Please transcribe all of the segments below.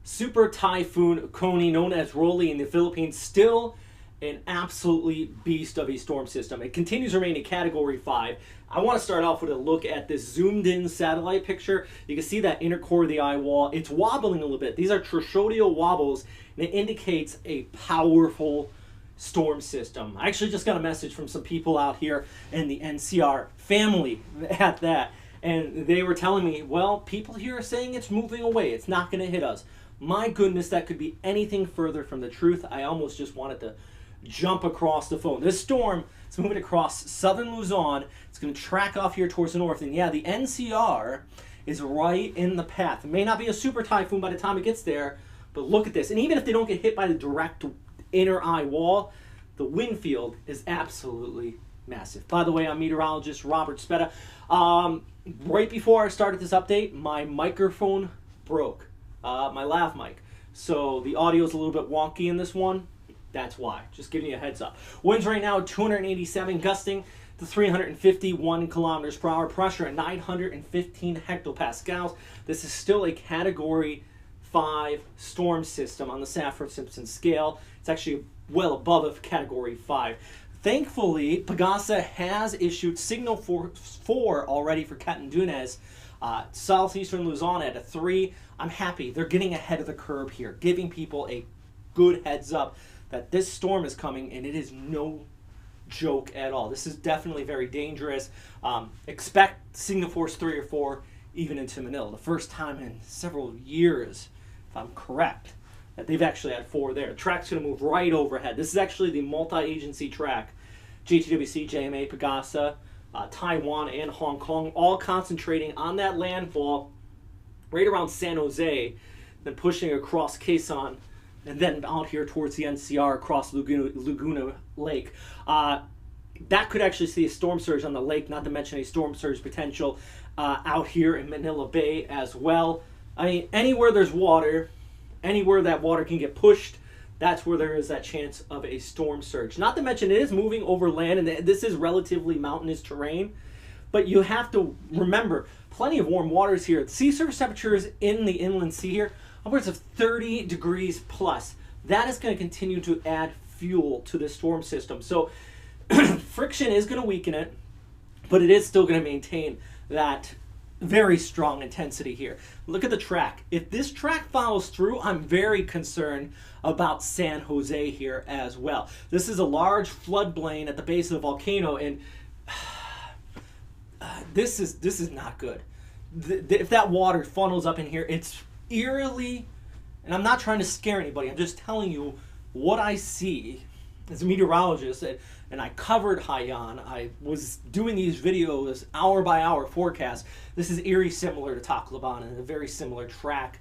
Super Typhoon Goni, known as ROLLY in the Philippines, still an absolutely beast of a storm system. It continues to remain a Category 5. I want to start off with a look at this zoomed-in satellite picture. You can see that inner core of the eye wall. It's wobbling a little bit. These are trochodial wobbles, and it indicates a powerful storm system. I actually just got a message from some people out here in the NCR family at that, and they were telling me, well, people here are saying it's moving away. It's not going to hit us. My goodness, that could be anything further from the truth. I almost just wanted to jump across the phone. This storm is moving across southern Luzon. It's going to track off here towards the north. And yeah, the NCR is right in the path. It may not be a super typhoon by the time it gets there, but look at this. And even if they don't get hit by the direct inner eye wall, the wind field is absolutely massive. By the way, I'm meteorologist Robert Speta. Right before I started this update, my microphone broke. My lav mic. So the audio is a little bit wonky in this one. That's why. Just giving you a heads up. Winds right now 287, gusting to 351 kilometers per hour. Pressure at 915 hectopascals. This is still a Category 5 storm system on the Safford-Simpson scale. It's actually well above a Category 5. Thankfully, Pagasa has issued Signal 4 already for Dengerous. Southeastern Luzon at a 3. I'm happy. They're getting ahead of the curve here, giving people a good heads up that this storm is coming, and it is no joke at all. This is definitely very dangerous. Expect Signal Force 3 or 4 even into Manila. The first time in several years, if I'm correct, that they've actually had 4 there. The track's going to move right overhead. This is actually the multi-agency track. JTWC, JMA, Pagasa, Taiwan, and Hong Kong, all concentrating on that landfall right around San Jose, then pushing across Quezon, and then out here towards the NCR across Laguna Lake. That could actually see a storm surge on the lake, not to mention a storm surge potential out here in Manila Bay as well. I mean, anywhere there's water, anywhere that water can get pushed, that's where there is that chance of a storm surge. Not to mention it is moving over land, and this is relatively mountainous terrain. But you have to remember, plenty of warm waters here. The sea surface temperatures in the inland sea here, upwards of 30 degrees plus. That is going to continue to add fuel to the storm system. So friction is going to weaken it, but it is still going to maintain that very strong intensity here. Look at the track. If this track follows through, I'm very concerned about San Jose here as well. This is a large floodplain at the base of the volcano, and this is not good. If that water funnels up in here, it's eerily, and I'm not trying to scare anybody, I'm just telling you what I see as a meteorologist, and I covered Haiyan. I was doing these videos hour by hour forecast. This is eerie similar to Tacloban and a very similar track.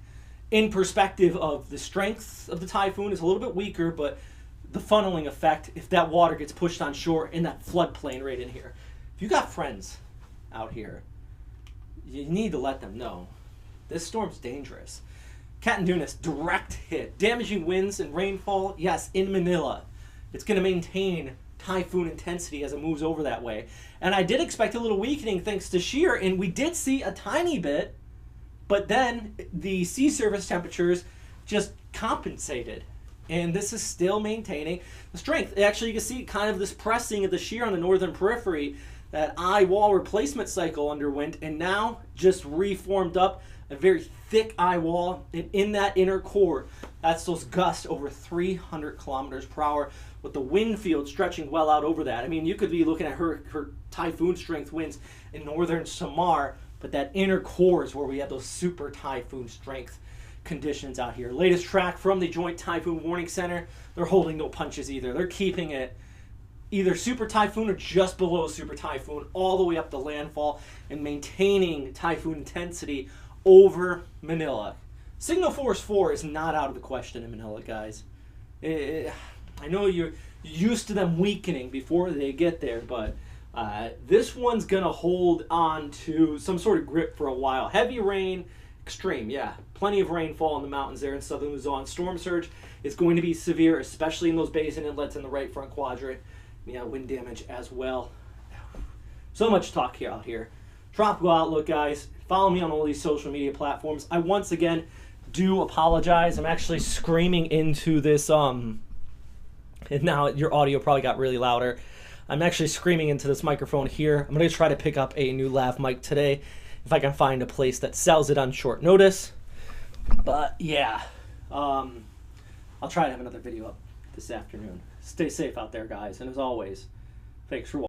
In perspective of the strength of the typhoon is a little bit weaker, but the funneling effect, if that water gets pushed on shore in that floodplain right in here. If you got friends out here, you need to let them know. This storm's dangerous. Dengerous, direct hit. Damaging winds and rainfall, yes, in Manila. It's going to maintain typhoon intensity as it moves over that way. And I did expect a little weakening thanks to shear, and we did see a tiny bit, but then the sea surface temperatures just compensated. And this is still maintaining the strength. Actually, you can see kind of this pressing of the shear on the northern periphery that eye wall replacement cycle underwent, and now just reformed up a very thick eye wall, and in that inner core, that's those gusts over 300 kilometers per hour, with the wind field stretching well out over that. I mean, you could be looking at her typhoon strength winds in northern Samar, but that inner core is where we have those super typhoon strength conditions out here. Latest track from the Joint Typhoon Warning Center, they're holding no punches either. They're keeping it either super typhoon or just below super typhoon all the way up the landfall and maintaining typhoon intensity over Manila. Signal Force 4 is not out of the question in Manila, guys. I know you're used to them weakening before they get there, but this one's going to hold on to some sort of grip for a while. Heavy rain, extreme, yeah. Plenty of rainfall in the mountains there in southern Luzon. Storm surge is going to be severe, especially in those bays and inlets in the right front quadrant. Yeah, wind damage as well. So much talk out here. Tropical outlook, guys. Follow me on all these social media platforms. I once again do apologize. I'm actually screaming into this, and now your audio probably got really louder. I'm actually screaming into this microphone here. I'm going to try to pick up a new lav mic today if I can find a place that sells it on short notice. But yeah, I'll try to have another video up this afternoon. Stay safe out there, guys. And as always, thanks for watching.